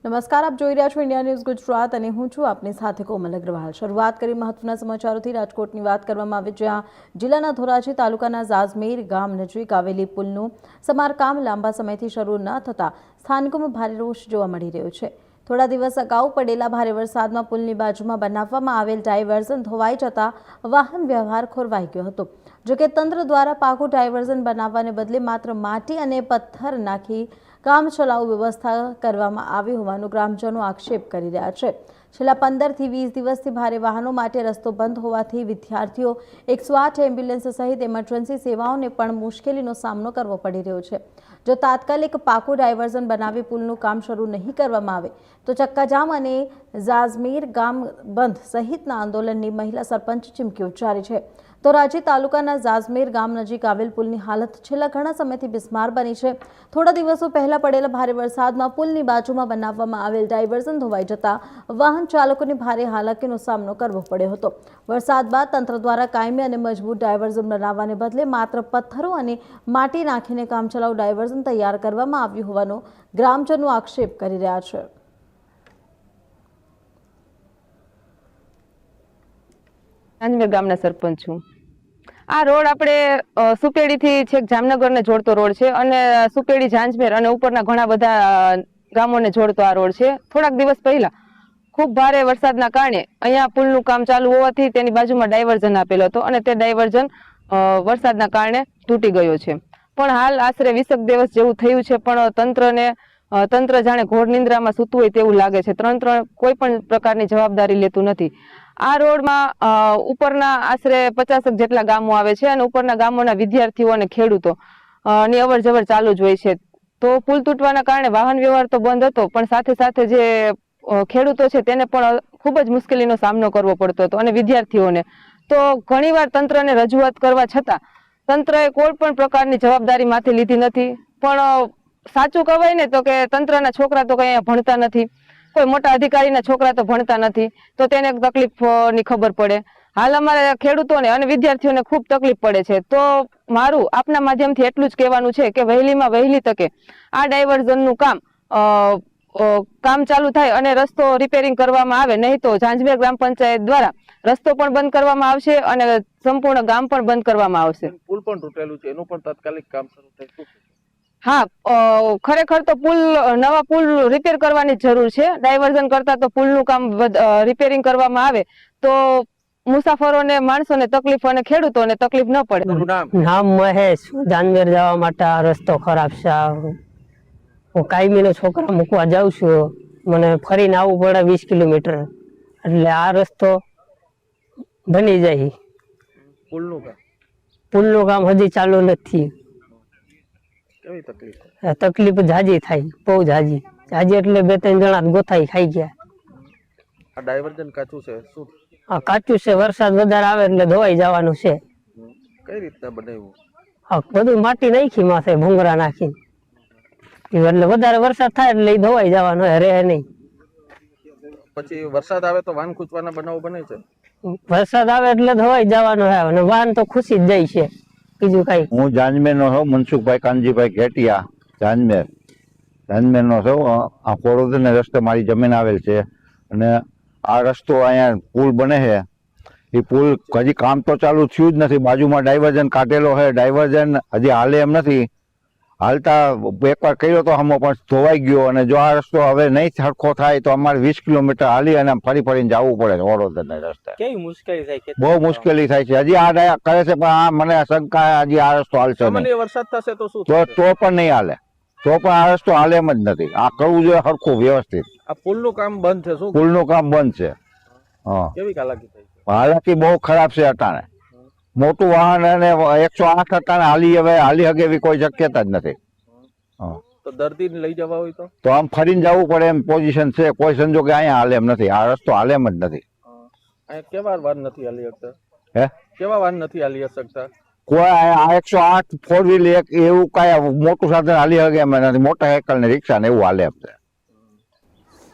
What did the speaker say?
નમસ્કાર, આપ જોઈ રહ્યા છો ઇન્ડિયા ન્યૂઝ ગુજરાત અને હું છું આપની સાથે કોમલ અગ્રવાલ। શરૂઆત કરી મહત્વના સમાચારોથી। રાજકોટની વાત કરવામાં આવે, જ્યાં જિલ્લાના ધોરાજી તાલુકાના ઝાજમેર ગામ નજીક આવેલી પુલનું સમારકામ લાંબા સમયથી શરૂ ન થતા સ્થાનિકોમાં ભારે રોષ જોવા મળી રહ્યો છે। થોડા દિવસ અગાઉ પડેલા ભારે વરસાદમાં પુલની બાજુમાં બનાવવામાં આવેલ ડાયવર્ઝન ધોવાઈ જતા વાહન વ્યવહાર ખોરવાઈ ગયો હતો। જોકે તંત્ર દ્વારા પાકું ડાયવર્ઝન બનાવવાને બદલે માત્ર માટી અને પથ્થર નાખી કામચલાઉ વ્યવસ્થા કરવામાં આવી હોવાનું ગ્રામજનો આક્ષેપ કરી રહ્યા છે। છેલ્લા 15 થી 20 દિવસથી ભારે વાહનો માટે રસ્તો બંધ હોવાથી વિદ્યાર્થીઓ, 108 એમ્બ્યુલન્સ સહિત ઇમરજન્સી સેવાઓને પણ મુશ્કેલીનો સામનો કરવો પડી રહ્યો છે। જો તાત્કાલિક પાકું ડાયવર્ઝન બનાવી પુલનું કામ શરૂ નહીં કરવામાં આવે તો ચક્કાજામ અને ઝાજમેર ગામ બંધ સહિતના આંદોલનની મહિલા સરપંચ ચીમકી ઉચ્ચારી છે। ધોરાજી તાલુકાના ઝાજમેર ગામ નજીક આવેલ પુલની હાલત છેલ્લા ઘણા સમયથી બિસ્માર બની છે। થોડા દિવસો પહેલા પડેલા ભારે વરસાદમાં પુલની બાજુમાં બનાવવામાં આવેલ ડાયવર્ઝન ધોવાઈ જતા વાહન ચાલકોને ભારે હાલાકીનો સામનો કરવો પડ્યો હતો। વરસાદ બાદ તંત્ર દ્વારા કાયમી અને મજબૂત ડાયવર્ઝન બનાવવાને બદલે માત્ર પથ્થરો અને માટી નાખીને કામચલાઉ ડાયવર્ઝન તૈયાર કરવામાં આવ્યું હોવાનો ગ્રામજનો આક્ષેપ કરી રહ્યા છે। ઝાજમેર ગામના સરપંચ છું। આ રોડ આપણે સુપેડી થી છેક જામનગર ને જોડતો રોડ છે અને સુપેડી, ઝાજમેર અને ઉપરના ઘણા બધા ગામોને જોડતો આ રોડ છે। થોડાક દિવસ પહેલા ખૂબ ભારે વરસાદના કારણે અહીંયા પુલનું કામ ચાલુ હોવાથી તેની બાજુમાં ડાયવર્ઝન આપેલો હતો અને તે ડાયવર્ઝન વરસાદના કારણે તૂટી ગયો છે। પણ હાલ આશરે 20 દિવસ જેવું થયું છે, પણ તંત્ર જાણે ઘોર નિંદ્રામાં સૂતું હોય તેવું લાગે છે। તંત્ર કોઈ પણ પ્રકારની જવાબદારી લેતું નથી। આ રોડમાં ઉપરના આશરે 50 જેટલા ગામો આવે છે અને ઉપરના ગામોના વિદ્યાર્થીઓ અને ખેડૂતો ની અવર જવર ચાલુ જ હોય છે। તો પુલ તૂટવાના કારણે વાહન વ્યવહાર તો બંધ હતો, પણ સાથે સાથે જે ખેડૂતો છે તેને પણ ખૂબ જ મુશ્કેલીનો સામનો કરવો પડતો હતો અને વિદ્યાર્થીઓને તો ઘણીવાર તંત્રને રજૂઆત કરવા છતાં તંત્રએ કોઈ પણ પ્રકારની જવાબદારી માથે લીધી નથી। પણ સાચું કહેવાય ને તો કે તંત્રના છોકરા તો કઈ ભણતા નથી, કોઈ મોટા અધિકારીના છોકરા તો ભણતા નથી, તો તેને તકલીફની ખબર પડે। હાલ અમારે ખેડૂતોને અને વિદ્યાર્થીઓને ખૂબ તકલીફ પડે છે। તો મારું આપના માધ્યમથી એટલું જ કહેવાનું છે કે વહેલીમાં વહેલી તકે આ ડાયવર્ઝનનું કામ ચાલુ થાય અને રસ્તો રિપેરિંગ કરવામાં આવે, નહીં તો ઝાજમેર ગ્રામ પંચાયત દ્વારા રસ્તો પણ બંધ કરવામાં આવશે અને સંપૂર્ણ ગામ પણ બંધ કરવામાં આવશે। પુલ પણ તૂટેલું છે, એનું પણ તાત્કાલિક કામ શરૂ થાય? હા, ખરેખર તો નવા પુલ રિપેર કરવાની જરૂર છે। ડાયવર્ઝન કરતા તો પુલનું કામ રિપેરિંગ કરવામાં આવે તો મુસાફરોને, માણસોને તકલીફ અને ખેડૂતોને તકલીફ ન પડે। નામ મહેશ। ઝાજમેર જવા માટે આ રસ્તો ખરાબ છે। હું કાયમીનો છોકરા મૂકવા જાઉં છું, મને ફરીને આવવું પડે 20 કિલોમીટર, એટલે આ રસ્તો બની જાય। પુલનું કામ હજી ચાલુ નથી। કેવી તકલીફ? તકલીફ જાજી થાય, બહુ જાજી એટલે 2-3 જણા ગોથાઈ ખાઈ ગયા। આ ડાયવર્ઝન કાચું છે? શું કાચું છે? વરસાદ વધારે આવે એટલે ધોવાઈ જવાનું છે। કઈ રીતના બનાવ્યું? બધું માટી નાખી, માથે ભૂંગરા નાખી, એટલે વધારે વરસાદ થાય એટલે ધોવાઈ જવાનું, રહે નહીં। પછી વરસાદ આવે તો વાહન ખૂંચવાના બનાવો બને છે? વરસાદ આવે એટલે ધોવાઈ જવાનું છે અને વાહન તો ખુશી જ જાય છે, બીજું કઈ। હું ઝાજમેર નો છું, મનસુખભાઈ કાનજીભાઈ ઘેટિયા, ઝાજમેર નો છું। આ કોરોદને રસ્તે મારી જમીન આવેલ છે અને આ રસ્તો અહીંયા પુલ બને છે, એ પુલ હજી કામ તો ચાલુ થયું જ નથી। બાજુમાં ડાયવર્ઝન કાઢેલો છે, ડાયવર્ઝન હજી હાલે એમ નથી। હાલતા એકવાર કર્યો તો હમો, પણ ધોવાઈ ગયો અને જો આ રસ્તો હવે નહીં સરખો થાય તો અમારે 20 કિલોમીટર હાલી અને ફરીને જવું પડે વડોદરા રસ્તે। કેવી મુશ્કેલી થાય છે? બહુ મુશ્કેલી થાય છે। હજી આ કરે છે, પણ આ મને શંકા હજી આ રસ્તો હાલશે નહીં। વરસાદ થશે તો શું? તો પણ નહીં હાલે, તો પણ આ રસ્તો હાલે એમ જ નથી। આ કરવું જોઈએ સરખું, વ્યવસ્થિત। આ પુલનું કામ બંધ છે? શું પુલનું કામ બંધ છે? હા, કેવી હાલાકી થાય છે? હાલાકી બહુ ખરાબ છે। અટાણે મોટું વાહન અને 108 અટાણે હાલી હગે એવી કોઈ શક્યતા જ નથી। તો દર્દીને લઈ જવા હોય તો આમ ફરીને જવું પડે એમ પોઝિશન છે। કોઈ સંજોગે અહીંયા હાલે એમ નથી, આ રસ્તો હાલે એમ જ નથી। કેવા વાહન નથી હાલી શકતા? હે, કેવા વાહન નથી હાલી શકતા? કોઈ આ 108 4 વ્હીલ એવું કઈ મોટું સાધન હાલી હગે એમ નથી। મોટર સાયકલ ને રિક્ષા ને એવું હાલે એમ છે।